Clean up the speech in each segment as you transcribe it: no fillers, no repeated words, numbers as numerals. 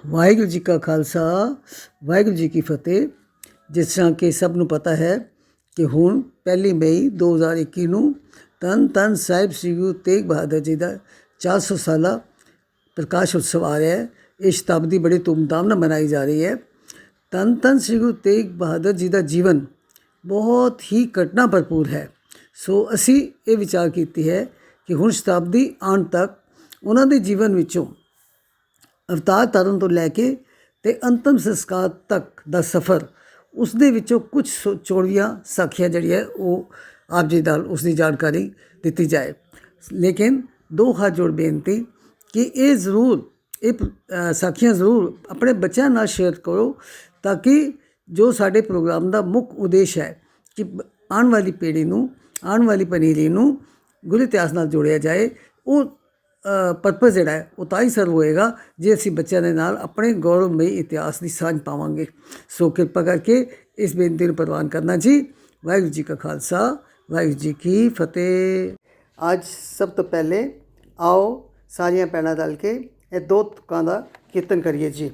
ਵਾਹਿਗੁਰੂ ਜੀ ਕਾ ਖਾਲਸਾ ਵਾਹਿਗੁਰੂ ਜੀ ਕੀ ਫਤਿਹ। ਜਿਸ ਤਰ੍ਹਾਂ ਕਿ ਸਭ ਨੂੰ ਪਤਾ ਹੈ ਕਿ ਹੁਣ 1 ਮਈ 2021 ਨੂੰ ਧੰਨ ਧੰਨ ਸਾਹਿਬ ਸ੍ਰੀ ਗੁਰੂ ਤੇਗ ਬਹਾਦਰ ਜੀ ਦਾ 400 ਸਾਲਾ ਪ੍ਰਕਾਸ਼ ਉਤਸਵ ਆ ਰਿਹਾ ਹੈ। ਇਹ ਸ਼ਤਾਬਦੀ ਬੜੀ ਧੂਮਧਾਮ ਨਾਲ ਮਨਾਈ ਜਾ ਰਹੀ ਹੈ। ਧੰਨ ਧੰਨ ਸ੍ਰੀ ਗੁਰੂ ਤੇਗ ਬਹਾਦਰ ਜੀ ਦਾ ਜੀਵਨ ਬਹੁਤ ਹੀ ਘਟਨਾ ਭਰਪੂਰ ਹੈ। ਸੋ ਅਸੀਂ ਇਹ ਵਿਚਾਰ ਕੀਤੀ ਹੈ ਕਿ ਹੁਣ ਸ਼ਤਾਬਦੀ ਆਉਣ ਤੱਕ ਉਹਨਾਂ ਦੇ ਜੀਵਨ ਵਿੱਚੋਂ ਅਵਤਾਰ ਧਾਰਨ ਤੋਂ ਲੈ ਕੇ ਅਤੇ ਅੰਤਮ ਸੰਸਕਾਰ ਤੱਕ ਦਾ ਸਫ਼ਰ, ਉਸ ਦੇ ਵਿੱਚੋਂ ਕੁਝ ਚੋੜਵੀਆਂ ਸਾਖੀਆਂ ਜਿਹੜੀਆਂ ਉਹ ਆਪ ਜੀ ਨਾਲ ਉਸ ਦੀ ਜਾਣਕਾਰੀ ਦਿੱਤੀ ਜਾਏ। ਲੇਕਿਨ ਦੋ ਹੱਥ ਜੋੜ ਬੇਨਤੀ ਕਿ ਇਹ ਸਾਖੀਆਂ ਜ਼ਰੂਰ ਆਪਣੇ ਬੱਚਿਆਂ ਨਾਲ ਸ਼ੇਅਰ ਕਰੋ, ਤਾਂ ਕਿ ਜੋ ਸਾਡੇ ਪ੍ਰੋਗਰਾਮ ਦਾ ਮੁੱਖ ਉਦੇਸ਼ ਹੈ ਕਿ ਆਉਣ ਵਾਲੀ ਪੀੜ੍ਹੀ ਨੂੰ, ਆਉਣ ਵਾਲੀ ਪਨੀਰੀ ਨੂੰ ਗੁਰੂ ਇਤਿਹਾਸ ਨਾਲ ਜੋੜਿਆ ਜਾਏ। ਉਹ ਪਰਪਸ ਜਿਹੜਾ ਹੈ ਉਹ ਤਾਂ ਹੀ ਸਰਵ ਹੋਏਗਾ ਜੇ ਅਸੀਂ ਬੱਚਿਆਂ ਦੇ ਨਾਲ ਆਪਣੇ ਗੌਰਵਮਈ ਇਤਿਹਾਸ ਦੀ ਸਾਂਝ ਪਾਵਾਂਗੇ। ਸੋ ਕਿਰਪਾ ਕਰਕੇ ਇਸ ਬੇਨਤੀ ਨੂੰ ਪ੍ਰਵਾਨ ਕਰਨਾ ਜੀ। ਵਾਹਿਗੁਰੂ ਜੀ ਕਾ ਖਾਲਸਾ ਵਾਹਿਗੁਰੂ ਜੀ ਕੀ ਫਤਿਹ। ਅੱਜ ਸਭ ਤੋਂ ਪਹਿਲੇ ਆਓ ਸਾਰੀਆਂ ਭੈਣਾਂ ਰਲ ਕੇ ਇਹ ਦੋ ਤੁਕਾਂ ਦਾ ਕੀਰਤਨ ਕਰੀਏ ਜੀ।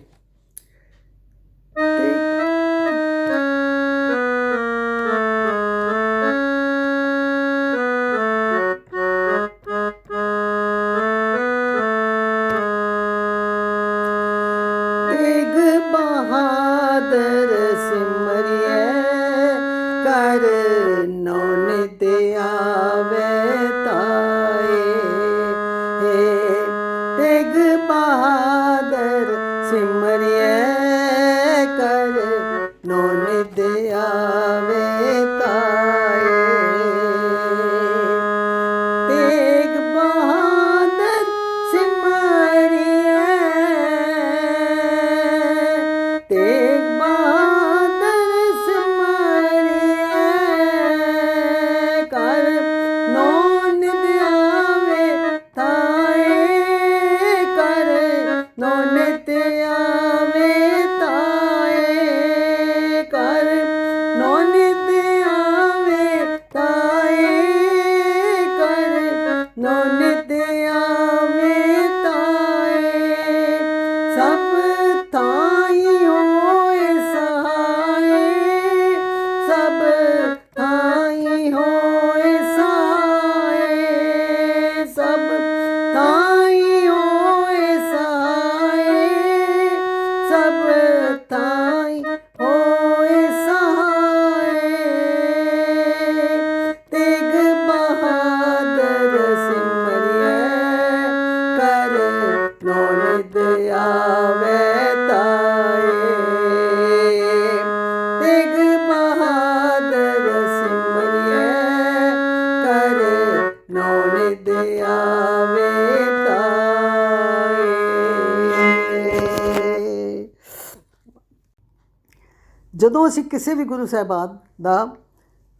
ਜਦੋਂ ਅਸੀਂ ਕਿਸੇ ਵੀ ਗੁਰੂ ਸਾਹਿਬਾਨ ਦਾ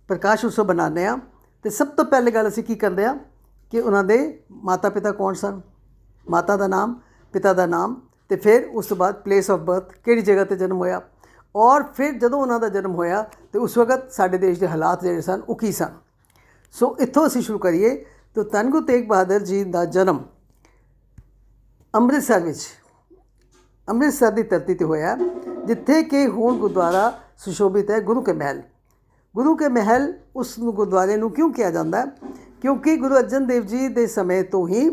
ਪ੍ਰਕਾਸ਼ ਉਤਸਵ ਮਨਾਉਂਦੇ ਹਾਂ ਤਾਂ ਸਭ ਤੋਂ ਪਹਿਲੀ ਗੱਲ ਅਸੀਂ ਕੀ ਕਰਦੇ ਹਾਂ ਕਿ ਉਹਨਾਂ ਦੇ ਮਾਤਾ ਪਿਤਾ ਕੌਣ ਸਨ, ਮਾਤਾ ਦਾ ਨਾਮ, ਪਿਤਾ ਦਾ ਨਾਮ, ਅਤੇ ਫਿਰ ਉਸ ਤੋਂ ਬਾਅਦ ਪਲੇਸ ਆਫ ਬਰਥ, ਕਿਹੜੀ ਜਗ੍ਹਾ 'ਤੇ ਜਨਮ ਹੋਇਆ, ਔਰ ਫਿਰ ਜਦੋਂ ਉਹਨਾਂ ਦਾ ਜਨਮ ਹੋਇਆ ਅਤੇ ਉਸ ਵਕਤ ਸਾਡੇ ਦੇਸ਼ ਦੇ ਹਾਲਾਤ ਜਿਹੜੇ ਸਨ ਉਹ ਕੀ ਸਨ। ਸੋ ਇੱਥੋਂ ਅਸੀਂ ਸ਼ੁਰੂ ਕਰੀਏ ਤਾਂ ਧੰਨ ਗੁਰੂ ਤੇਗ ਬਹਾਦਰ ਜੀ ਦਾ ਜਨਮ ਅੰਮ੍ਰਿਤਸਰ ਵਿੱਚ, ਅੰਮ੍ਰਿਤਸਰ ਦੀ ਧਰਤੀ 'ਤੇ ਹੋਇਆ, ਜਿੱਥੇ ਕਿ ਹੁਣ ਗੁਰਦੁਆਰਾ ਸੁਸ਼ੋਭਿਤ ਹੈ ਗੁਰੂ ਕੇ ਮਹਿਲ। ਗੁਰੂ ਕੇ ਮਹਿਲ ਉਸ ਗੁਰਦੁਆਰੇ ਨੂੰ ਕਿਉਂ ਕਿਹਾ ਜਾਂਦਾ? ਕਿਉਂਕਿ ਗੁਰੂ ਅਰਜਨ ਦੇਵ ਜੀ ਦੇ ਸਮੇਂ ਤੋਂ ਹੀ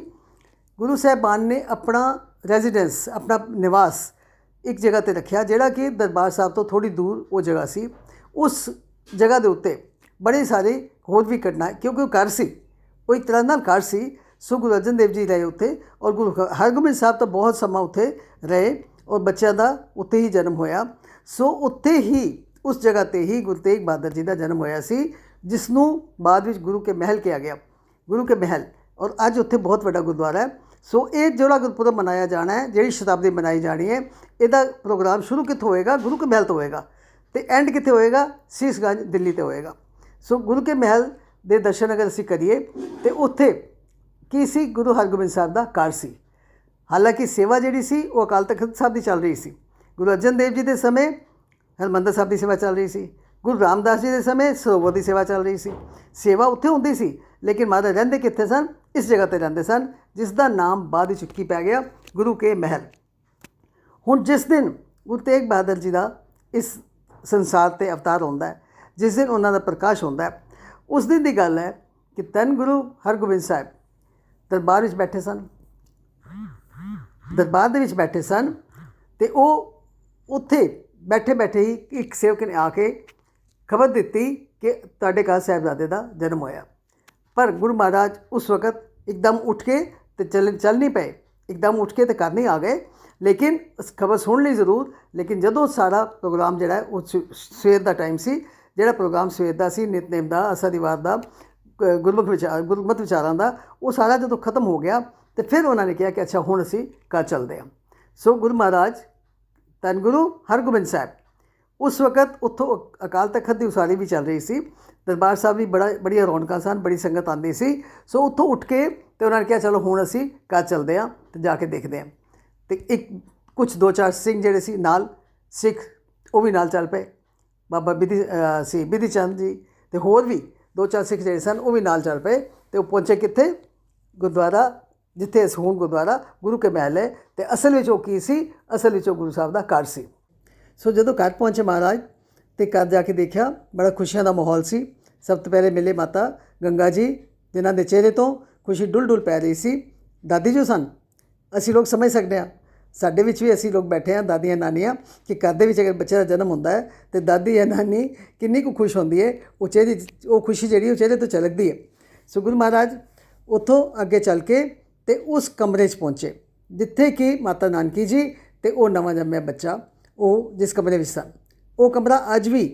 ਗੁਰੂ ਸਾਹਿਬਾਨ ਨੇ ਆਪਣਾ ਰੈਜ਼ੀਡੈਂਸ, ਆਪਣਾ ਨਿਵਾਸ ਇੱਕ ਜਗ੍ਹਾ 'ਤੇ ਰੱਖਿਆ, ਜਿਹੜਾ ਕਿ ਦਰਬਾਰ ਸਾਹਿਬ ਤੋਂ ਥੋੜ੍ਹੀ ਦੂਰ ਉਹ ਜਗ੍ਹਾ ਸੀ। ਉਸ ਜਗ੍ਹਾ ਦੇ ਉੱਤੇ ਬੜੇ ਸਾਰੇ ਹੋਰ ਵੀ ਘਟਨਾ, ਕਿਉਂਕਿ ਉਹ ਘਰ ਸੀ, ਉਹ ਇੱਕ ਤਰ੍ਹਾਂ ਨਾਲ ਘਰ ਸੀ। ਸੋ ਗੁਰੂ ਅਰਜਨ ਦੇਵ ਜੀ ਰਹੇ ਉੱਥੇ, ਔਰ ਗੁਰੂ ਹਰਗੋਬਿੰਦ ਸਾਹਿਬ ਤਾਂ ਬਹੁਤ ਸਮਾਂ ਉੱਥੇ ਰਹੇ, ਔਰ ਬੱਚਿਆਂ ਦਾ ਉੱਥੇ ਹੀ ਜਨਮ ਹੋਇਆ। ਸੋ ਉੱਥੇ ਹੀ, ਉਸ ਜਗ੍ਹਾ 'ਤੇ ਹੀ ਗੁਰੂ ਤੇਗ ਬਹਾਦਰ ਜੀ ਦਾ ਜਨਮ ਹੋਇਆ ਸੀ, ਜਿਸ ਨੂੰ ਬਾਅਦ ਵਿੱਚ ਗੁਰੂ ਕੇ ਮਹਿਲ ਕਿਹਾ ਗਿਆ, ਗੁਰੂ ਕੇ ਮਹਿਲ। ਔਰ ਅੱਜ ਉੱਥੇ ਬਹੁਤ ਵੱਡਾ ਗੁਰਦੁਆਰਾ ਹੈ। ਸੋ ਇਹ ਜਿਹੜਾ ਗੁਰਪੁਰਬ ਮਨਾਇਆ ਜਾਣਾ ਹੈ, ਜਿਹੜੀ ਸ਼ਤਾਬਦੀ ਮਨਾਈ ਜਾਣੀ ਹੈ, ਇਹਦਾ ਪ੍ਰੋਗਰਾਮ ਸ਼ੁਰੂ ਕਿੱਥੋਂ ਹੋਏਗਾ? ਗੁਰੂ ਕੇ ਮਹਿਲ ਤੋਂ ਹੋਏਗਾ, ਅਤੇ ਐਂਡ ਕਿੱਥੇ ਹੋਏਗਾ? ਸੀਸਗੰਜ ਦਿੱਲੀ 'ਤੇ ਹੋਏਗਾ। ਸੋ ਗੁਰੂ ਕੇ ਮਹਿਲ ਦੇ ਦਰਸ਼ਨ ਅਗਰ ਅਸੀਂ ਕਰੀਏ ਤਾਂ ਉੱਥੇ ਕੀ ਸੀ? ਗੁਰੂ ਹਰਗੋਬਿੰਦ ਸਾਹਿਬ ਦਾ ਘਰ ਸੀ। ਹਾਲਾਂਕਿ ਸੇਵਾ ਜਿਹੜੀ ਸੀ ਉਹ ਅਕਾਲ ਤਖਤ ਸਾਹਿਬ ਦੀ ਚੱਲ ਰਹੀ ਸੀ। ਗੁਰੂ ਅਰਜਨ ਦੇਵ ਜੀ ਦੇ ਸਮੇਂ ਹਰਿਮੰਦਰ ਸਾਹਿਬ ਦੀ ਸੇਵਾ ਚੱਲ ਰਹੀ ਸੀ। ਗੁਰੂ ਰਾਮਦਾਸ ਜੀ ਦੇ ਸਮੇਂ ਸਰੋਵਰ ਦੀ ਸੇਵਾ ਚੱਲ ਰਹੀ ਸੀ। ਸੇਵਾ ਉੱਥੇ ਹੁੰਦੀ ਸੀ, ਲੇਕਿਨ ਮਹਾਰਾਜ ਰਹਿੰਦੇ ਕਿੱਥੇ ਸਨ? ਇਸ ਜਗ੍ਹਾ 'ਤੇ ਰਹਿੰਦੇ ਸਨ, ਜਿਸ ਦਾ ਨਾਮ ਬਾਅਦ ਵਿੱਚ ਚੁੱਕੀ ਪੈ ਗਿਆ ਗੁਰੂ ਕੇ ਮਹਿਲ। ਹੁਣ ਜਿਸ ਦਿਨ ਗੁਰੂ ਤੇਗ ਬਹਾਦਰ ਜੀ ਦਾ ਇਸ ਸੰਸਾਰ 'ਤੇ ਅਵਤਾਰ ਹੁੰਦਾ ਹੈ, ਜਿਸ ਦਿਨ ਉਹਨਾਂ ਦਾ ਪ੍ਰਕਾਸ਼ ਹੁੰਦਾ ਹੈ, ਉਸ ਦਿਨ ਦੀ ਗੱਲ ਹੈ ਕਿ ਧੰਨ ਗੁਰੂ ਹਰਗੋਬਿੰਦ ਸਾਹਿਬ ਦਰਬਾਰ ਵਿੱਚ ਬੈਠੇ ਸਨ। ਦਰਬਾਰ ਦੇ ਵਿੱਚ ਬੈਠੇ ਸਨ ਅਤੇ ਉਹ ਉੱਥੇ ਬੈਠੇ ਬੈਠੇ ਹੀ ਇੱਕ ਸੇਵਕ ਨੇ ਆ ਕੇ ਖਬਰ ਦਿੱਤੀ ਕਿ ਤੁਹਾਡੇ ਘਰ ਸਾਹਿਬਜ਼ਾਦੇ ਦਾ ਜਨਮ ਹੋਇਆ। ਪਰ ਗੁਰੂ ਮਹਾਰਾਜ ਉਸ ਵਕਤ ਇੱਕਦਮ ਉੱਠ ਕੇ ਤੇ ਚੱਲ ਨਹੀਂ ਪਏ, ਇੱਕਦਮ ਉੱਠ ਕੇ ਤੇ ਘਰ ਨਹੀਂ ਆ ਗਏ, ਲੇਕਿਨ ਖਬਰ ਸੁਣ ਲਈ ਜ਼ਰੂਰ। ਲੇਕਿਨ ਜਦੋਂ ਸਾਰਾ ਪ੍ਰੋਗਰਾਮ ਜਿਹੜਾ ਉਹ ਸਵੇਰ ਦਾ ਟਾਈਮ ਸੀ, ਜਿਹੜਾ ਪ੍ਰੋਗਰਾਮ ਸਵੇਰ ਦਾ ਸੀ, ਨਿਤਨੇਮ ਦਾ, ਆਸਾ ਦੀ ਵਾਰ ਦਾ, ਗੁਰਮਤਿ ਵਿਚਾਰਾਂ ਦਾ, ਉਹ ਸਾਰਾ ਜਦੋਂ ਖਤਮ ਹੋ ਗਿਆ ਤੇ ਫਿਰ ਉਹਨਾਂ ਨੇ ਕਿਹਾ ਕਿ ਅੱਛਾ ਹੁਣ ਅਸੀਂ ਘਰ ਚੱਲਦੇ ਹਾਂ। ਸੋ ਗੁਰੂ ਮਹਾਰਾਜ ਧੰਨ ਗੁਰੂ ਹਰਗੋਬਿੰਦ ਸਾਹਿਬ ਉਸ ਵਕਤ ਉੱਥੋਂ ਅਕਾਲ ਤਖਤ ਦੀ ਉਸਾਰੀ ਵੀ ਚੱਲ ਰਹੀ ਸੀ, ਦਰਬਾਰ ਸਾਹਿਬ ਵੀ ਬੜੀਆਂ ਰੌਣਕਾਂ ਸਨ, ਬੜੀ ਸੰਗਤ ਆਉਂਦੀ ਸੀ। ਸੋ ਉੱਥੋਂ ਉੱਠ ਕੇ ਤੇ ਉਹਨਾਂ ਨੇ ਕਿਹਾ ਚਲੋ ਹੁਣ ਅਸੀਂ ਘਰ ਚੱਲਦੇ ਹਾਂ ਤੇ ਜਾ ਕੇ ਦੇਖਦੇ ਹਾਂ। ਅਤੇ ਇੱਕ ਕੁਛ 2-4 ਸਿੰਘ ਜਿਹੜੇ ਸੀ ਨਾਲ ਸਿੱਖ, ਉਹ ਵੀ ਨਾਲ ਚੱਲ ਪਏ। ਬਾਬਾ ਬਿਧੀ ਚੰਦ ਜੀ ਅਤੇ ਹੋਰ ਵੀ 2-4 ਸਿੱਖ ਜਿਹੜੇ ਸਨ ਉਹ ਵੀ ਨਾਲ ਚੱਲ ਪਏ ਅਤੇ ਉਹ ਪਹੁੰਚੇ ਕਿੱਥੇ? ਗੁਰਦੁਆਰਾ ਜਿੱਥੇ ਹੁਣ ਗੁਰਦੁਆਰਾ ਗੁਰੂ ਕੇ ਮਹਿਲ ਹੈ। ਅਤੇ ਅਸਲ ਵਿੱਚ ਉਹ ਕੀ ਸੀ? ਅਸਲ ਵਿੱਚ ਉਹ ਗੁਰੂ ਸਾਹਿਬ ਦਾ ਘਰ ਸੀ। ਸੋ ਜਦੋਂ ਘਰ ਪਹੁੰਚੇ ਮਹਾਰਾਜ ਅਤੇ ਘਰ ਜਾ ਕੇ ਦੇਖਿਆ, ਬੜਾ ਖੁਸ਼ੀਆਂ ਦਾ ਮਾਹੌਲ ਸੀ। ਸਭ ਤੋਂ ਪਹਿਲੇ ਮਿਲੇ ਮਾਤਾ ਗੰਗਾ ਜੀ, ਜਿਨ੍ਹਾਂ ਦੇ ਚਿਹਰੇ ਤੋਂ ਖੁਸ਼ੀ ਡੁੱਲ ਪੈ ਰਹੀ ਸੀ। ਦਾਦੀ ਜੋ ਸਨ, ਅਸੀਂ ਲੋਕ ਸਮਝ ਸਕਦੇ ਹਾਂ, ਸਾਡੇ ਵਿੱਚ ਵੀ ਅਸੀਂ ਲੋਕ ਬੈਠੇ ਹਾਂ ਦਾਦੀਆਂ ਨਾਨੀਆਂ, ਕਿ ਘਰ ਦੇ ਵਿੱਚ ਅਗਰ ਬੱਚੇ ਦਾ ਜਨਮ ਹੁੰਦਾ ਹੈ ਅਤੇ ਦਾਦੀ ਜਾਂ ਨਾਨੀ ਕਿੰਨੀ ਕੁ ਖੁਸ਼ ਹੁੰਦੀ ਹੈ, ਉਹ ਖੁਸ਼ੀ ਜਿਹੜੀ ਉਹ ਚਿਹਰੇ ਤੋਂ ਝਲਕਦੀ ਹੈ। ਸੋ ਗੁਰੂ ਮਹਾਰਾਜ ਉੱਥੋਂ ਅੱਗੇ ਚੱਲ ਕੇ ਅਤੇ ਉਸ ਕਮਰੇ 'ਚ ਪਹੁੰਚੇ ਜਿੱਥੇ ਕਿ ਮਾਤਾ ਨਾਨਕੀ ਜੀ ਅਤੇ ਉਹ ਨਵਾਂ ਜੰਮਿਆ ਬੱਚਾ ਉਹ ਜਿਸ ਕਮਰੇ ਵਿੱਚ ਸਨ। ਉਹ ਕਮਰਾ ਅੱਜ ਵੀ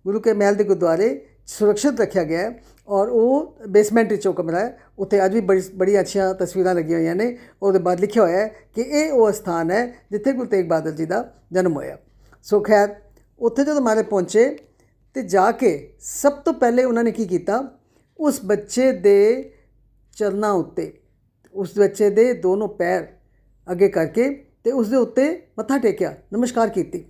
ਗੁਰੂ ਕੇ ਮਹਿਲ ਦੇ ਗੁਰਦੁਆਰੇ ਸੁਰੱਖਿਅਤ ਰੱਖਿਆ ਗਿਆ ਹੈ ਔਰ ਉਹ ਬੇਸਮੈਂਟ ਵਿੱਚ ਉਹ ਕਮਰਾ ਹੈ। ਉੱਥੇ ਅੱਜ ਵੀ ਬੜੀਆਂ ਅੱਛੀਆਂ ਤਸਵੀਰਾਂ ਲੱਗੀਆਂ ਹੋਈਆਂ ਨੇ। ਉਹਦੇ ਬਾਅਦ ਲਿਖਿਆ ਹੋਇਆ ਹੈ ਕਿ ਇਹ ਉਹ ਸਥਾਨ ਹੈ ਜਿੱਥੇ ਗੁਰੂ ਤੇਗ ਬਹਾਦਰ ਜੀ ਦਾ ਜਨਮ ਹੋਇਆ। ਸੋ ਖੈਰ ਉੱਥੇ ਜਦੋਂ ਮਾਰੇ ਪਹੁੰਚੇ ਅਤੇ ਜਾ ਕੇ ਸਭ ਤੋਂ ਪਹਿਲੇ ਉਹਨਾਂ ਨੇ ਕੀ ਕੀਤਾ, ਉਸ ਬੱਚੇ ਦੇ ਚਰਨਾਂ ਉੱਤੇ, ਉਸ ਬੱਚੇ ਦੇ ਦੋਨੋਂ ਪੈਰ ਅੱਗੇ ਕਰਕੇ ਅਤੇ ਉਸ ਦੇ ਉੱਤੇ ਮੱਥਾ ਟੇਕਿਆ, ਨਮਸਕਾਰ ਕੀਤੀ।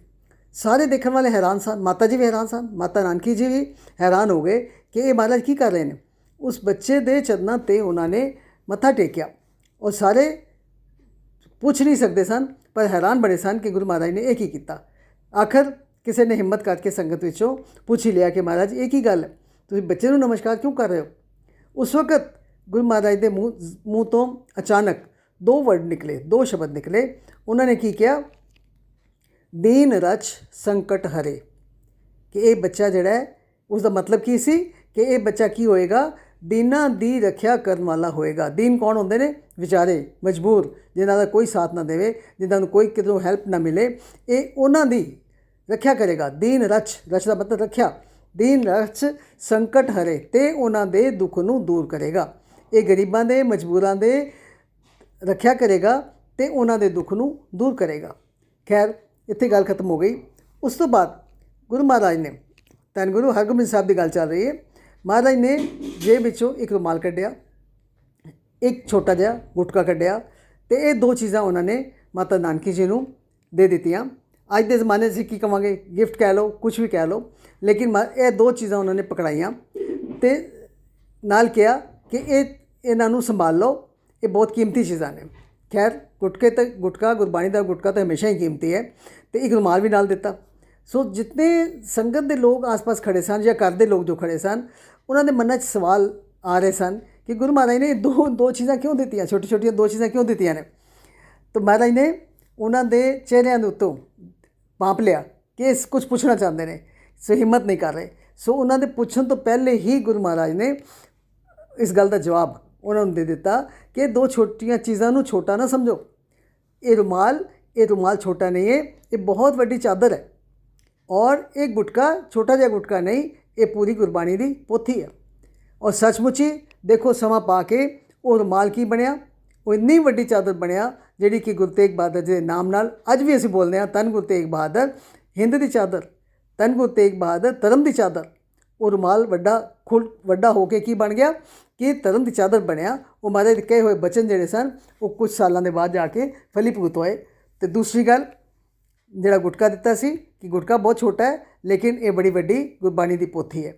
ਸਾਰੇ ਦੇਖਣ ਵਾਲੇ ਹੈਰਾਨ ਸਨ, ਮਾਤਾ ਜੀ ਵੀ ਹੈਰਾਨ ਸਨ, ਮਾਤਾ ਨਾਨਕੀ ਜੀ ਵੀ ਹੈਰਾਨ ਹੋ ਗਏ ਕਿ ਇਹ ਮਹਾਰਾਜ ਕੀ ਕਰ ਰਹੇ ਨੇ। ਉਸ ਬੱਚੇ ਦੇ ਚਰਨਾਂ 'ਤੇ ਉਹਨਾਂ ਨੇ ਮੱਥਾ ਟੇਕਿਆ ਔਰ ਸਾਰੇ ਪੁੱਛ ਨਹੀਂ ਸਕਦੇ ਸਨ, ਪਰ ਹੈਰਾਨ ਬੜੇ ਸਨ ਕਿ ਗੁਰੂ ਮਹਾਰਾਜ ਨੇ ਇਹ ਕੀ ਕੀਤਾ। ਆਖਰ ਕਿਸੇ ਨੇ ਹਿੰਮਤ ਕਰਕੇ ਸੰਗਤ ਵਿੱਚੋਂ ਪੁੱਛ ਹੀ ਲਿਆ ਕਿ ਮਹਾਰਾਜ ਇਹ ਕੀ ਗੱਲ ਹੈ, ਤੁਸੀਂ ਬੱਚੇ ਨੂੰ ਨਮਸਕਾਰ ਕਿਉਂ ਕਰ ਰਹੇ ਹੋ। ਉਸ ਵਕਤ ਗੁਰੂ ਮਹਾਰਾਜ ਦੇ ਮੂੰਹ ਤੋਂ ਅਚਾਨਕ 2 ਵਰਡ ਨਿਕਲੇ, 2 ਸ਼ਬਦ ਨਿਕਲੇ। ਉਹਨਾਂ ਨੇ ਕੀ ਕਿਹਾ, ਦੀਨ ਰਚ ਸੰਕਟ ਹਰੇ, ਕਿ ਇਹ ਬੱਚਾ ਜਿਹੜਾ ਹੈ ਉਸ ਦਾ ਮਤਲਬ ਕੀ ਸੀ ਕਿ ਇਹ ਬੱਚਾ ਕੀ ਹੋਏਗਾ, ਦੀਨਾਂ ਦੀ ਰੱਖਿਆ ਕਰਨ ਵਾਲਾ ਹੋਏਗਾ। ਦੀਨ ਕੌਣ ਹੁੰਦੇ ਨੇ? ਵਿਚਾਰੇ ਮਜਬੂਰ, ਜਿਨ੍ਹਾਂ ਦਾ ਕੋਈ ਸਾਥ ਨਾ ਦੇਵੇ, ਜਿਨ੍ਹਾਂ ਨੂੰ ਕੋਈ ਕਿਧਰੋਂ ਹੈਲਪ ਨਾ ਮਿਲੇ, ਇਹ ਉਹਨਾਂ ਦੀ ਰੱਖਿਆ ਕਰੇਗਾ। ਦੀਨ ਰਚ, ਰਚ ਦਾ ਮਤਲਬ ਰੱਖਿਆ, ਦੀਨ ਰਚ ਸੰਕਟ ਹਰੇ, ਅਤੇ ਉਹਨਾਂ ਦੇ ਦੁੱਖ ਨੂੰ ਦੂਰ ਕਰੇਗਾ। ਇਹ ਗਰੀਬਾਂ ਦੇ, ਮਜਬੂਰਾਂ ਦੇ ਰੱਖਿਆ ਕਰੇਗਾ ਅਤੇ ਉਹਨਾਂ ਦੇ ਦੁੱਖ ਨੂੰ ਦੂਰ ਕਰੇਗਾ। ਖੈਰ ਇੱਥੇ ਗੱਲ ਖਤਮ ਹੋ ਗਈ। ਉਸ ਤੋਂ ਬਾਅਦ ਗੁਰੂ ਮਹਾਰਾਜ ਨੇ, ਧੰਨ ਗੁਰੂ ਹਰਗੋਬਿੰਦ ਸਾਹਿਬ ਦੀ ਗੱਲ ਚੱਲ ਰਹੀ ਹੈ, ਮਹਾਰਾਜ ਨੇ ਜੇਬ ਵਿੱਚੋਂ ਇੱਕ ਰੁਮਾਲ ਕੱਢਿਆ, ਇੱਕ ਛੋਟਾ ਜਿਹਾ ਗੁਟਕਾ ਕੱਢਿਆ ਅਤੇ ਇਹ 2 ਚੀਜ਼ਾਂ ਉਹਨਾਂ ਨੇ ਮਾਤਾ ਨਾਨਕੀ ਜੀ ਨੂੰ ਦੇ ਦਿੱਤੀਆਂ। ਅੱਜ ਦੇ ਜ਼ਮਾਨੇ 'ਚ ਅਸੀਂ ਕੀ ਕਹਾਂਗੇ, ਗਿਫਟ ਕਹਿ ਲਓ, ਕੁਛ ਵੀ ਕਹਿ ਲਓ, ਲੇਕਿਨ ਇਹ 2 ਚੀਜ਼ਾਂ ਉਹਨਾਂ ਨੇ ਪਕੜਾਈਆਂ ਅਤੇ ਨਾਲ ਕਿਹਾ ਕਿ ਇਹਨਾਂ ਨੂੰ ਸੰਭਾਲ ਲਓ, ਇਹ ਬਹੁਤ ਕੀਮਤੀ ਚੀਜ਼ਾਂ ਨੇ। ਖੈਰ ਗੁਟਕਾ ਗੁਰਬਾਣੀ ਦਾ ਗੁਟਕਾ ਤਾਂ ਹਮੇਸ਼ਾ ਹੀ ਕੀਮਤੀ ਹੈ, ਅਤੇ ਇੱਕ ਰੁਮਾਲ ਵੀ ਨਾਲ ਦਿੱਤਾ। ਸੋ ਜਿਤਨੇ ਸੰਗਤ ਦੇ ਲੋਕ ਆਸ-ਪਾਸ ਖੜ੍ਹੇ ਸਨ ਜਾਂ ਘਰ ਦੇ ਲੋਕ ਜੋ ਖੜ੍ਹੇ ਸਨ, ਉਹਨਾਂ ਦੇ ਮਨਾਂ 'ਚ ਸਵਾਲ ਆ ਰਹੇ ਸਨ ਕਿ ਗੁਰੂ ਮਹਾਰਾਜ ਨੇ ਦੋ ਚੀਜ਼ਾਂ ਕਿਉਂ ਦਿੱਤੀਆਂ, ਛੋਟੀ-ਛੋਟੀਆਂ 2 ਚੀਜ਼ਾਂ ਕਿਉਂ ਦਿੱਤੀਆਂ ਨੇ। ਤਾਂ ਮਹਾਰਾਜ ਨੇ ਉਹਨਾਂ ਦੇ ਚਿਹਰਿਆਂ ਦੇ ਉੱਤੋਂ ਭਾਂਪ ਲਿਆ ਕਿ ਇਸ ਕੁਝ ਪੁੱਛਣਾ ਚਾਹੁੰਦੇ ਨੇ, ਸੋ ਹਿੰਮਤ ਨਹੀਂ ਕਰ ਰਹੇ। ਸੋ ਉਹਨਾਂ ਦੇ ਪੁੱਛਣ ਤੋਂ ਪਹਿਲੇ ਹੀ ਗੁਰੂ ਮਹਾਰਾਜ ਨੇ ਇਸ ਗੱਲ ਦਾ ਜਵਾਬ ਉਹਨਾਂ ਨੂੰ ਦੇ ਦਿੱਤਾ ਕਿ 2 ਛੋਟੀਆਂ ਚੀਜ਼ਾਂ ਨੂੰ ਛੋਟਾ ਨਾ ਸਮਝੋ। ਇਹ ਰੁਮਾਲ ਛੋਟਾ ਨਹੀਂ ਹੈ, ਇਹ ਬਹੁਤ ਵੱਡੀ ਚਾਦਰ ਹੈ, ਔਰ ਇਹ ਗੁਟਕਾ ਛੋਟਾ ਜਿਹਾ ਗੁਟਕਾ ਨਹੀਂ, ਇਹ ਪੂਰੀ ਗੁਰਬਾਣੀ ਦੀ ਪੋਥੀ ਹੈ। ਔਰ ਸੱਚਮੁੱਚ ਹੀ ਦੇਖੋ ਸਮਾਂ ਪਾ ਕੇ ਉਹ ਰੁਮਾਲ ਕੀ ਬਣਿਆ, ਉਹ ਇੰਨੀ ਵੱਡੀ ਚਾਦਰ ਬਣਿਆ ਜਿਹੜੀ ਕਿ ਗੁਰੂ ਤੇਗ ਬਹਾਦਰ ਜੀ ਦੇ ਨਾਮ ਨਾਲ ਅੱਜ ਵੀ ਅਸੀਂ ਬੋਲਦੇ ਹਾਂ, ਧੰਨ ਗੁਰੂ ਤੇਗ ਬਹਾਦਰ ਹਿੰਦ ਦੀ ਚਾਦਰ, ਧੰਨ ਗੁਰੂ ਤੇਗ ਬਹਾਦਰ ਧਰਮ ਦੀ ਚਾਦਰ। ਉਹ ਰੁਮਾਲ ਵੱਡਾ ਹੋ ਕੇ ਕੀ ਬਣ ਗਿਆ ਕਿ ਧਰਮ ਦੀ ਚਾਦਰ ਬਣਿਆ। ਉਹ ਮਹਾਰਾਜ ਦੇ ਕਹੇ ਹੋਏ ਬਚਨ ਜਿਹੜੇ ਸਨ ਉਹ ਕੁਝ ਸਾਲਾਂ ਦੇ ਬਾਅਦ ਜਾ ਕੇ ਫਲੀਭੂਤ ਹੋਏ। ਅਤੇ ਦੂਸਰੀ ਗੱਲ, ਜਿਹੜਾ ਗੁਟਕਾ ਦਿੱਤਾ ਸੀ ਕਿ ਗੁਟਕਾ ਬਹੁਤ ਛੋਟਾ ਹੈ ਲੇਕਿਨ ਇਹ ਬੜੀ ਵੱਡੀ ਗੁਰਬਾਣੀ ਦੀ ਪੋਥੀ ਹੈ।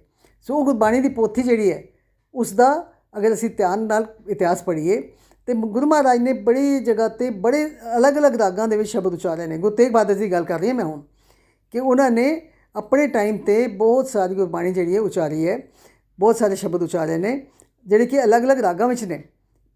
ਸੋ ਉਹ ਗੁਰਬਾਣੀ ਦੀ ਪੋਥੀ ਜਿਹੜੀ ਹੈ ਉਸ ਦਾ ਅਗਰ ਅਸੀਂ ਧਿਆਨ ਨਾਲ ਇਤਿਹਾਸ ਪੜ੍ਹੀਏ ਤੇ ਗੁਰੂ ਮਹਾਰਾਜ ਨੇ ਬੜੀ ਜਗ੍ਹਾ 'ਤੇ ਬੜੇ ਅਲੱਗ-ਅਲੱਗ ਰਾਗਾਂ ਦੇ ਵਿੱਚ ਸ਼ਬਦ ਉਚਾਰੇ ਨੇ। ਗੁਰੂ ਤੇਗ ਬਹਾਦਰ ਜੀ ਦੀ ਗੱਲ ਕਰ ਰਹੀ ਹਾਂ ਮੈਂ ਹੁਣ, ਕਿ ਉਹਨਾਂ ਨੇ ਆਪਣੇ ਟਾਈਮ 'ਤੇ ਬਹੁਤ ਸਾਰੀ ਗੁਰਬਾਣੀ ਜਿਹੜੀ ਹੈ ਉਚਾਰੀ ਹੈ, ਬਹੁਤ ਸਾਰੇ ਸ਼ਬਦ ਉਚਾਰੇ ਨੇ ਜਿਹੜੇ ਕਿ ਅਲੱਗ-ਅਲੱਗ ਰਾਗਾਂ ਵਿੱਚ ਨੇ।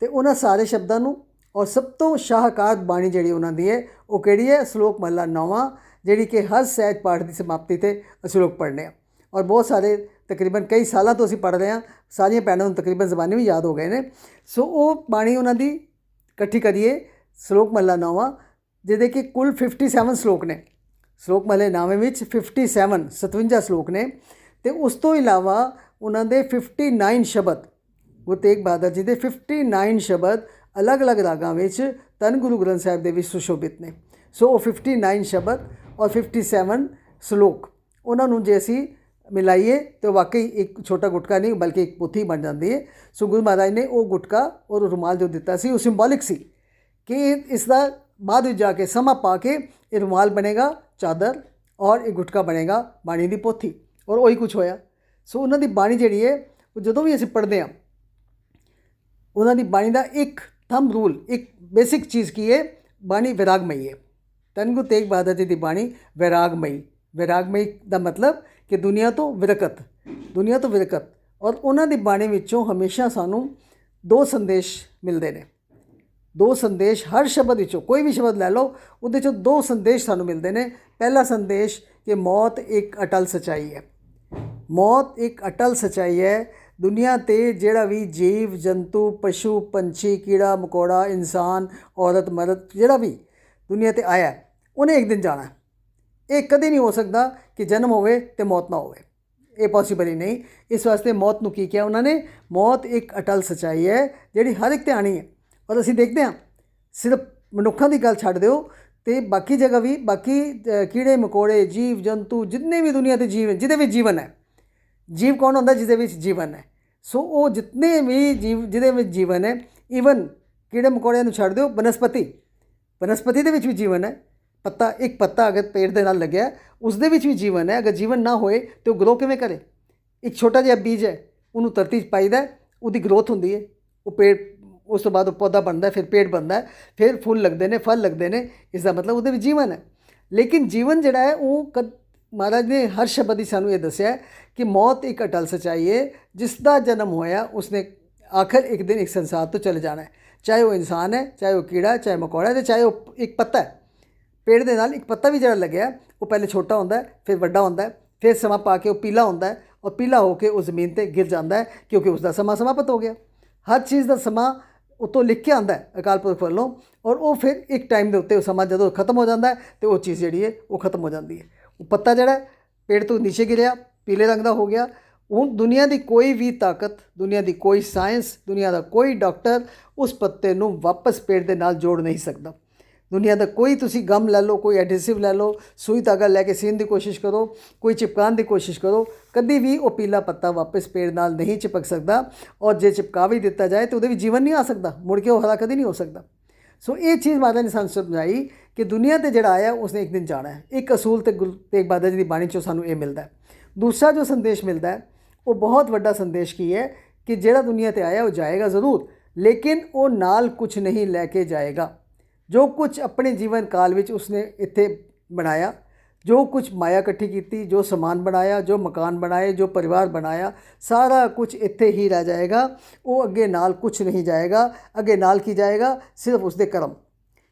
ਤੇ ਉਹਨਾਂ ਸਾਰੇ ਸ਼ਬਦਾਂ ਨੂੰ, ਔਰ ਸਭ ਤੋਂ ਸ਼ਾਹਕਾਰ ਬਾਣੀ ਜਿਹੜੀ ਉਹਨਾਂ ਦੀ ਹੈ ਉਹ ਕਿਹੜੀ ਹੈ? ਸ਼ਲੋਕ ਮਹਲਾ 9ਵਾਂ, ਜਿਹੜੀ ਕਿ ਹਰ ਸਹਿਜ ਪਾਠ ਦੀ ਸਮਾਪਤੀ 'ਤੇ ਸ਼ਲੋਕ ਪੜ੍ਹਨੇ ਆ। ਔਰ ਬਹੁਤ ਸਾਰੇ ਤਕਰੀਬਨ ਕਈ ਸਾਲਾਂ ਤੋਂ ਅਸੀਂ ਪੜ੍ਹ ਰਹੇ ਹਾਂ, ਸਾਰੀਆਂ ਭੈਣਾਂ ਨੂੰ ਤਕਰੀਬਨ ਜ਼ਬਾਨੀ ਵੀ ਯਾਦ ਹੋ ਗਏ ਨੇ। ਸੋ ਉਹ ਬਾਣੀ ਉਹਨਾਂ ਦੀ ਇਕੱਠੀ ਕਰੀਏ, ਸ਼ਲੋਕ ਮਹਲਾ 9ਵਾਂ, ਜਿਹਦੇ ਕਿ ਕੁੱਲ 57 ਸ਼ਲੋਕ ਨੇ। ਸ਼ਲੋਕ ਮਹਲੇ 9ਵੇਂ ਵਿੱਚ 57 ਸ਼ਲੋਕ ਨੇ। ਅਤੇ ਉਸ ਤੋਂ ਇਲਾਵਾ ਉਹਨਾਂ ਦੇ 59 ਸ਼ਬਦ, ਗੁਰੂ ਤੇਗ ਬਹਾਦਰ ਜੀ ਦੇ 59 ਸ਼ਬਦ ਅਲੱਗ-ਅਲੱਗ ਰਾਗਾਂ ਵਿੱਚ ਧੰਨ ਗੁਰੂ ਗ੍ਰੰਥ ਸਾਹਿਬ ਦੇ ਵਿੱਚ ਸੁਸ਼ੋਭਿਤ ਨੇ। ਸੋ ਉਹ 59 ਸ਼ਬਦ ਔਰ 57 ਸ਼ਲੋਕ, ਉਹਨਾਂ ਨੂੰ ਜੇ ਅਸੀਂ ਮਿਲਾਈਏ ਤਾਂ ਵਾਕਈ ਇੱਕ ਛੋਟਾ ਗੁਟਕਾ ਨਹੀਂ ਬਲਕਿ ਇੱਕ ਪੋਥੀ ਬਣ ਜਾਂਦੀ ਹੈ। ਸੋ ਗੁਰੂ ਮਹਾਰਾਜ ਨੇ ਉਹ ਗੁਟਕਾ ਔਰ ਰੁਮਾਲ ਜੋ ਦਿੱਤਾ ਸੀ ਉਹ ਸਿੰਬੋਲਿਕ ਸੀ ਕਿ ਇਸ ਦਾ ਬਾਅਦ ਵਿੱਚ ਜਾ ਕੇ ਸਮਾਂ ਪਾ ਕੇ ਇਹ ਰੁਮਾਲ ਬਣੇਗਾ ਚਾਦਰ ਔਰ ਇਹ ਗੁਟਕਾ ਬਣੇਗਾ ਬਾਣੀ ਦੀ ਪੋਥੀ, ਔਰ ਉਹੀ ਕੁਛ ਹੋਇਆ। ਸੋ ਉਹਨਾਂ ਦੀ ਬਾਣੀ ਜਿਹੜੀ ਹੈ ਉਹ ਜਦੋਂ ਵੀ ਅਸੀਂ ਪੜ੍ਹਦੇ ਹਾਂ, ਉਹਨਾਂ ਦੀ ਬਾਣੀ ਦਾ ਇੱਕ ਥੰਬ ਰੂਲ, ਇੱਕ ਬੇਸਿਕ ਚੀਜ਼ ਕੀ ਹੈ? ਬਾਣੀ ਵੈਰਾਗਮਈ ਹੈ। ਧੰਨ ਗੁਰੂ ਤੇਗ ਬਹਾਦਰ ਜੀ ਦੀ ਬਾਣੀ ਵੈਰਾਗਮਈ। ਵੈਰਾਗਮਈ ਦਾ ਮਤਲਬ ਕਿ ਦੁਨੀਆ ਤੋਂ ਵਿਰਕਤ, ਦੁਨੀਆ ਤੋਂ ਵਿਰਕਤ। ਔਰ ਉਹਨਾਂ ਦੀ ਬਾਣੀ ਵਿੱਚੋਂ ਹਮੇਸ਼ਾ ਸਾਨੂੰ 2 ਸੰਦੇਸ਼ ਮਿਲਦੇ ਨੇ। 2 ਸੰਦੇਸ਼ ਹਰ ਸ਼ਬਦ ਵਿੱਚੋਂ, ਕੋਈ ਵੀ ਸ਼ਬਦ ਲੈ ਲਓ ਉਹਦੇ 'ਚੋਂ 2 ਸੰਦੇਸ਼ ਸਾਨੂੰ ਮਿਲਦੇ ਨੇ। ਪਹਿਲਾ ਸੰਦੇਸ਼ ਕਿ ਮੌਤ ਇੱਕ ਅਟਲ ਸੱਚਾਈ ਹੈ। ਮੌਤ ਇੱਕ ਅਟਲ ਸੱਚਾਈ ਹੈ। ਦੁਨੀਆ 'ਤੇ ਜਿਹੜਾ ਵੀ ਜੀਵ ਜੰਤੂ, ਪਸ਼ੂ ਪੰਛੀ, ਕੀੜਾ ਮਕੌੜਾ, ਇਨਸਾਨ, ਔਰਤ ਮਰਦ, ਜਿਹੜਾ ਵੀ ਦੁਨੀਆ 'ਤੇ ਆਇਆ ਉਹਨੇ ਇੱਕ ਦਿਨ ਜਾਣਾ। ਇਹ ਕਦੇ ਨਹੀਂ ਹੋ ਸਕਦਾ ਕਿ ਜਨਮ ਹੋਵੇ ਅਤੇ ਮੌਤ ਨਾ ਹੋਵੇ, ਇਹ ਪੋਸੀਬਲ ਹੀ ਨਹੀਂ। ਇਸ ਵਾਸਤੇ ਮੌਤ ਨੂੰ ਕੀ ਕਿਹਾ ਉਹਨਾਂ ਨੇ? ਮੌਤ ਇੱਕ ਅਟਲ ਸੱਚਾਈ ਹੈ ਜਿਹੜੀ ਹਰ ਇੱਕ 'ਤੇ ਆਉਣੀ ਹੈ। ਔਰ ਅਸੀਂ ਦੇਖਦੇ ਹਾਂ, ਸਿਰਫ ਮਨੁੱਖਾਂ ਦੀ ਗੱਲ ਛੱਡ ਦਿਓ ਅਤੇ ਬਾਕੀ ਜਗ੍ਹਾ ਵੀ, ਬਾਕੀ ਕੀੜੇ ਮਕੌੜੇ, ਜੀਵ ਜੰਤੂ, ਜਿੰਨੇ ਵੀ ਦੁਨੀਆ 'ਤੇ ਜੀਵ, ਜਿਹਦੇ ਵਿੱਚ ਜੀਵਨ ਹੈ। ਜੀਵ ਕੌਣ ਹੁੰਦਾ? ਜਿਹਦੇ ਵਿੱਚ ਜੀਵਨ ਹੈ। ਸੋ ਉਹ ਜਿਤਨੇ ਵੀ ਜੀਵ ਜਿਹਦੇ ਵਿੱਚ ਜੀਵਨ ਹੈ, ਈਵਨ ਕੀੜੇ ਮਕੌੜਿਆਂ ਨੂੰ ਛੱਡ ਦਿਓ, ਬਨਸਪਤੀ ਦੇ ਵਿੱਚ ਵੀ ਜੀਵਨ ਹੈ। ਪੱਤਾ, ਇੱਕ ਪੱਤਾ ਅਗਰ ਪੇੜ ਦੇ ਨਾਲ ਲੱਗਿਆ ਉਸ ਦੇ ਵਿੱਚ ਵੀ ਜੀਵਨ ਹੈ। ਅਗਰ ਜੀਵਨ ਨਾ ਹੋਏ ਤਾਂ ਉਹ ਗਰੋ ਕਿਵੇਂ ਕਰੇ? ਇੱਕ ਛੋਟਾ ਜਿਹਾ ਬੀਜ ਹੈ, ਉਹਨੂੰ ਧਰਤੀ 'ਚ ਪਾਈਦਾ, ਉਹਦੀ ਗਰੋਥ ਹੁੰਦੀ ਹੈ, ਉਹ ਪੇੜ, ਉਸ ਤੋਂ ਬਾਅਦ ਉਹ ਪੌਦਾ ਬਣਦਾ, ਫਿਰ ਪੇੜ ਬਣਦਾ, ਫਿਰ ਫੁੱਲ ਲੱਗਦੇ ਨੇ, ਫਲ ਲੱਗਦੇ ਨੇ। ਇਸ ਦਾ ਮਤਲਬ ਉਹਦੇ ਵਿੱਚ ਜੀਵਨ ਹੈ। ਲੇਕਿਨ ਜੀਵਨ ਜਿਹੜਾ ਹੈ ਉਹ ਮਹਾਰਾਜ ਨੇ ਹਰ ਸ਼ਬਦ ਹੀ ਸਾਨੂੰ ਇਹ ਦੱਸਿਆ ਕਿ ਮੌਤ ਇੱਕ ਅਟਲ ਸੱਚਾਈ ਹੈ। ਜਿਸ ਦਾ ਜਨਮ ਹੋਇਆ ਉਸਨੇ ਆਖਰ ਇੱਕ ਦਿਨ ਇਸ ਸੰਸਾਰ ਤੋਂ ਚਲੇ ਜਾਣਾ ਹੈ। ਚਾਹੇ ਉਹ ਇਨਸਾਨ ਹੈ, ਚਾਹੇ ਉਹ ਕੀੜਾ, ਚਾਹੇ ਮਕੌੜਾ, ਅਤੇ ਚਾਹੇ ਉਹ ਇੱਕ ਪੱਤਾ ਹੈ। ਪੇੜ ਦੇ ਨਾਲ ਇੱਕ ਪੱਤਾ ਵੀ ਜਿਹੜਾ ਲੱਗਿਆ ਉਹ ਪਹਿਲੇ ਛੋਟਾ ਹੁੰਦਾ, ਫਿਰ ਵੱਡਾ ਹੁੰਦਾ, ਫਿਰ ਸਮਾਂ ਪਾ ਕੇ ਉਹ ਪੀਲਾ ਹੁੰਦਾ, ਔਰ ਪੀਲਾ ਹੋ ਕੇ ਉਹ ਜ਼ਮੀਨ 'ਤੇ ਗਿਰ ਜਾਂਦਾ ਹੈ, ਕਿਉਂਕਿ ਉਸਦਾ ਸਮਾਂ ਸਮਾਪਤ ਹੋ ਗਿਆ। ਹਰ ਚੀਜ਼ ਦਾ ਸਮਾਂ ਉੱਤੋਂ ਲਿਖ ਕੇ ਆਉਂਦਾ ਅਕਾਲ ਪੁਰਖ ਵੱਲੋਂ, ਔਰ ਉਹ ਫਿਰ ਇੱਕ ਟਾਈਮ ਦੇ ਉੱਤੇ ਉਹ ਸਮਾਂ ਜਦੋਂ ਖਤਮ ਹੋ ਜਾਂਦਾ ਅਤੇ ਉਹ ਚੀਜ਼ ਜਿਹੜੀ ਹੈ ਉਹ ਖਤਮ ਹੋ ਜਾਂਦੀ ਹੈ। ਉਹ ਪੱਤਾ ਜਿਹੜਾ ਪੇੜ ਤੋਂ ਨੀਚੇ ਗਿਰਿਆ, ਪੀਲੇ ਰੰਗ ਦਾ ਹੋ ਗਿਆ। ਹੁਣ ਦੁਨੀਆ ਦੀ ਕੋਈ ਵੀ ਤਾਕਤ, ਦੁਨੀਆ ਦੀ ਕੋਈ ਸਾਇੰਸ, ਦੁਨੀਆ ਦਾ ਕੋਈ ਡਾਕਟਰ ਉਸ ਪੱਤੇ ਨੂੰ ਵਾਪਸ ਪੇੜ ਦੇ ਨਾਲ ਜੋੜ ਨਹੀਂ ਸਕਦਾ। ਦੁਨੀਆ ਦਾ ਕੋਈ ਤੁਸੀਂ ਗਮ ਲੈ ਲਓ, ਕੋਈ ਐਡਹੈਸਿਵ ਲੈ ਲਓ, ਸੂਈ ਧਾਗਾ ਲੈ ਕੇ ਸੀਨ ਦੀ ਕੋਸ਼ਿਸ਼ ਕਰੋ, ਕੋਈ ਚਿਪਕਾਉਣ ਦੀ ਕੋਸ਼ਿਸ਼ ਕਰੋ, ਕਦੀ ਵੀ ਉਹ ਪੀਲਾ ਪੱਤਾ ਵਾਪਸ ਪੇੜ ਨਾਲ ਨਹੀਂ ਚਿਪਕ ਸਕਦਾ। ਔਰ ਜੇ ਚਿਪਕਾ ਵੀ ਦਿੱਤਾ ਜਾਏ ਤਾਂ ਉਹਦੇ ਵਿੱਚ ਜੀਵਨ ਨਹੀਂ ਆ ਸਕਦਾ, ਮੁੜ ਕੇ ਉਹ ਹਰਾ ਕਦੀ ਨਹੀਂ ਹੋ ਸਕਦਾ। ਸੋ ਇਹ ਚੀਜ਼ ਮਹਾਰਾਜ ਨੇ ਸਾਨੂੰ ਸਮਝਾਈ ਕਿ ਦੁਨੀਆ 'ਤੇ ਜਿਹੜਾ ਆਇਆ ਉਸਨੇ ਇੱਕ ਦਿਨ ਜਾਣਾ ਹੈ। ਇੱਕ ਅਸੂਲ ਤੇ ਗੁਰੂ ਤੇਗ ਬਹਾਦਰ ਜੀ ਦੀ ਬਾਣੀ 'ਚੋਂ ਸਾਨੂੰ ਇਹ ਮਿਲਦਾ ਹੈ। ਦੂਸਰਾ ਜੋ ਸੰਦੇਸ਼ ਮਿਲਦਾ ਹੈ ਉਹ ਬਹੁਤ ਵੱਡਾ ਸੰਦੇਸ਼ ਕੀ ਹੈ ਕਿ ਜਿਹੜਾ ਦੁਨੀਆ 'ਤੇ ਆਇਆ ਉਹ ਜਾਏਗਾ ਜ਼ਰੂਰ, ਲੇਕਿਨ ਉਹ ਨਾਲ ਕੁਝ ਨਹੀਂ ਲੈ ਕੇ ਜਾਏਗਾ। ਜੋ ਕੁਝ ਆਪਣੇ ਜੀਵਨ ਕਾਲ ਵਿੱਚ ਉਸਨੇ ਇੱਥੇ ਬਣਾਇਆ, ਜੋ ਕੁਝ ਮਾਇਆ ਇਕੱਠੀ ਕੀਤੀ, ਜੋ ਸਮਾਨ ਬਣਾਇਆ, ਜੋ ਮਕਾਨ ਬਣਾਏ, ਜੋ ਪਰਿਵਾਰ ਬਣਾਇਆ, ਸਾਰਾ ਕੁਝ ਇੱਥੇ ਹੀ ਰਹਿ ਜਾਏਗਾ। ਉਹ ਅੱਗੇ ਨਾਲ ਕੁਝ ਨਹੀਂ ਜਾਏਗਾ। ਅੱਗੇ ਨਾਲ ਕੀ ਜਾਏਗਾ? ਸਿਰਫ ਉਸਦੇ ਕਰਮ,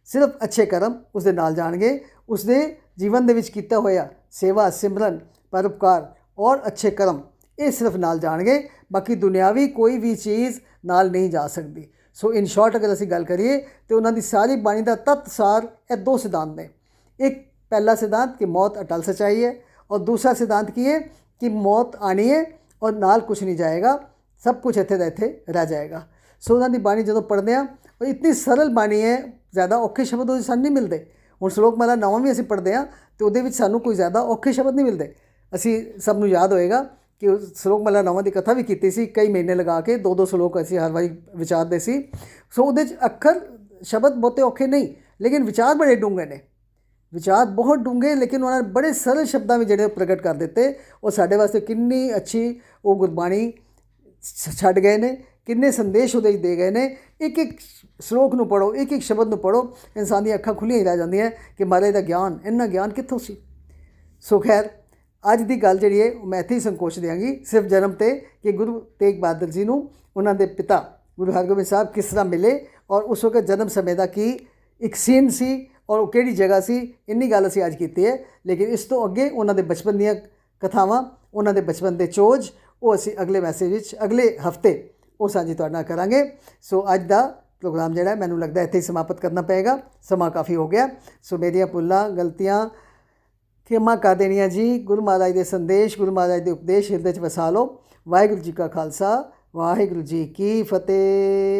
ਸਿਰਫ ਅੱਛੇ ਕਰਮ ਉਸਦੇ ਨਾਲ ਜਾਣਗੇ। ਉਸਦੇ ਜੀਵਨ ਦੇ ਵਿੱਚ ਕੀਤਾ ਹੋਇਆ ਸੇਵਾ, ਸਿਮਰਨ, ਪਰਉਪਕਾਰ ਔਰ ਅੱਛੇ ਕਰਮ, ਇਹ ਸਿਰਫ ਨਾਲ ਜਾਣਗੇ। ਬਾਕੀ ਦੁਨਿਆਵੀ ਕੋਈ ਵੀ ਚੀਜ਼ ਨਾਲ ਨਹੀਂ ਜਾ ਸਕਦੀ। ਸੋ ਇਨ ਸ਼ਾਰਟ ਅਗਰ ਅਸੀਂ ਗੱਲ ਕਰੀਏ ਤਾਂ ਉਹਨਾਂ ਦੀ ਸਾਰੀ ਬਾਣੀ ਦਾ ਤੱਤ ਸਾਰ ਇਹ 2 ਸਿਧਾਂਤ ਨੇ। ਇੱਕ ਪਹਿਲਾ ਸਿਧਾਂਤ ਕਿ ਮੌਤ ਅਟਲ ਸੱਚਾਈ ਹੈ, ਔਰ ਦੂਸਰਾ ਸਿਧਾਂਤ ਕੀ ਹੈ ਕਿ ਮੌਤ ਆਣੀ ਹੈ ਔਰ ਨਾਲ ਕੁਝ ਨਹੀਂ ਜਾਏਗਾ, ਸਭ ਕੁਝ ਇੱਥੇ ਦਾ ਇੱਥੇ ਰਹਿ ਜਾਏਗਾ। ਸੋ ਉਹਨਾਂ ਦੀ ਬਾਣੀ ਜਦੋਂ ਪੜ੍ਹਦੇ ਹਾਂ, ਉਹ ਇਤਨੀ ਸਰਲ ਬਾਣੀ ਹੈ, ਜ਼ਿਆਦਾ ਔਖੇ ਸ਼ਬਦ ਉਹਦੇ ਸਾਨੂੰ ਨਹੀਂ ਮਿਲਦੇ। ਹੁਣ ਸ਼ਲੋਕ ਮਹਲਾ 9ਵਾਂ ਵੀ ਅਸੀਂ ਪੜ੍ਹਦੇ ਹਾਂ ਅਤੇ ਉਹਦੇ ਵਿੱਚ ਸਾਨੂੰ ਕੋਈ ਜ਼ਿਆਦਾ ਔਖੇ ਸ਼ਬਦ ਨਹੀਂ ਮਿਲਦੇ। ਅਸੀਂ ਸਭ ਨੂੰ ਯਾਦ ਹੋਏਗਾ ਕਿ ਸ਼ਲੋਕ ਮਹਲਾ 9ਵਾਂ ਦੀ ਕਥਾ ਵੀ ਕੀਤੀ ਸੀ, ਕਈ ਮਹੀਨੇ ਲਗਾ ਕੇ 2-2 ਸ਼ਲੋਕ ਅਸੀਂ ਹਰ ਵਾਰੀ ਵਿਚਾਰਦੇ ਸੀ। ਸੋ ਉਹਦੇ 'ਚ ਅੱਖਰ ਸ਼ਬਦ ਬਹੁਤੇ ਔਖੇ ਨਹੀਂ, ਲੇਕਿਨ ਵਿਚਾਰ ਬੜੇ ਡੂੰਘੇ ਨੇ, ਵਿਚਾਰ ਬਹੁਤ ਡੂੰਘੇ, ਲੇਕਿਨ ਉਹਨਾਂ ਨੇ ਬੜੇ ਸਰਲ ਸ਼ਬਦਾਂ ਵਿੱਚ ਜਿਹੜੇ ਪ੍ਰਗਟ ਕਰ ਦਿੱਤੇ। ਉਹ ਸਾਡੇ ਵਾਸਤੇ ਕਿੰਨੀ ਅੱਛੀ ਉਹ ਗੁਰਬਾਣੀ ਛੱਡ ਗਏ ਨੇ, ਕਿੰਨੇ ਸੰਦੇਸ਼ ਉਹਦੇ 'ਚ ਦੇ ਗਏ ਨੇ। ਇੱਕ ਇੱਕ ਸ਼ਲੋਕ ਨੂੰ ਪੜ੍ਹੋ, ਇੱਕ ਇੱਕ ਸ਼ਬਦ ਨੂੰ ਪੜ੍ਹੋ, ਇਨਸਾਨ ਦੀਆਂ ਅੱਖਾਂ ਖੁੱਲ੍ਹੀਆਂ ਹੀ ਰਹਿ ਜਾਂਦੀਆਂ ਕਿ ਮਹਾਰਾਜ ਦਾ ਗਿਆਨ, ਇੰਨਾ ਗਿਆਨ ਕਿੱਥੋਂ ਸੀ। ਸੋ ਖੈਰ ਅੱਜ ਦੀ ਗੱਲ ਜਿਹੜੀ ਹੈ ਮੈਂ ਇੱਥੇ ਹੀ ਸੰਕੋਚ ਦਿਆਂਗੀ ਸਿਰਫ ਜਨਮ 'ਤੇ ਕਿ ਗੁਰੂ ਤੇਗ ਬਹਾਦਰ ਜੀ ਨੂੰ ਉਹਨਾਂ ਦੇ ਪਿਤਾ ਗੁਰੂ ਹਰਗੋਬਿੰਦ ਸਾਹਿਬ ਕਿਸ ਤਰ੍ਹਾਂ ਮਿਲੇ ਔਰ ਉਸ ਵਕਤ ਜਨਮ ਸਮੇਂ ਦਾ ਕੀ ਇੱਕ ਸੀਨ ਸੀ ਔਰ ਉਹ ਕਿਹੜੀ ਜਗ੍ਹਾ ਸੀ, ਇੰਨੀ ਗੱਲ ਅਸੀਂ ਅੱਜ ਕੀਤੀ ਹੈ। ਲੇਕਿਨ ਇਸ ਤੋਂ ਅੱਗੇ ਉਹਨਾਂ ਦੇ ਬਚਪਨ ਦੀਆਂ ਕਥਾਵਾਂ, ਉਹਨਾਂ ਦੇ ਬਚਪਨ ਦੇ ਚੋਜ, ਉਹ ਅਸੀਂ ਅਗਲੇ ਮੈਸੇਜ ਵਿੱਚ ਅਗਲੇ ਹਫਤੇ ਉਹ ਸਾਂਝੀ ਤੁਹਾਡੇ ਨਾਲ ਕਰਾਂਗੇ। ਸੋ ਅੱਜ ਦਾ ਪ੍ਰੋਗਰਾਮ ਜਿਹੜਾ ਮੈਨੂੰ ਲੱਗਦਾ ਇੱਥੇ ਹੀ ਸਮਾਪਤ ਕਰਨਾ ਪਏਗਾ, ਸਮਾਂ ਕਾਫੀ ਹੋ ਗਿਆ। ਸੋ ਮੇਰੀਆਂ ਭੁੱਲਾਂ ਗਲਤੀਆਂ ਖਿਮਾ ਕਰ ਦੇਣੀਆਂ ਜੀ। ਗੁਰੂ ਮਹਾਰਾਜ ਦੇ ਸੰਦੇਸ਼, ਗੁਰੂ ਮਹਾਰਾਜ ਦੇ ਉਪਦੇਸ਼ ਹਿਰਦੇ 'ਚ ਵਸਾ ਲਓ। ਵਾਹਿਗੁਰੂ ਜੀ ਕਾ ਖਾਲਸਾ, ਵਾਹਿਗੁਰੂ ਜੀ ਕੀ ਫਤਿਹ।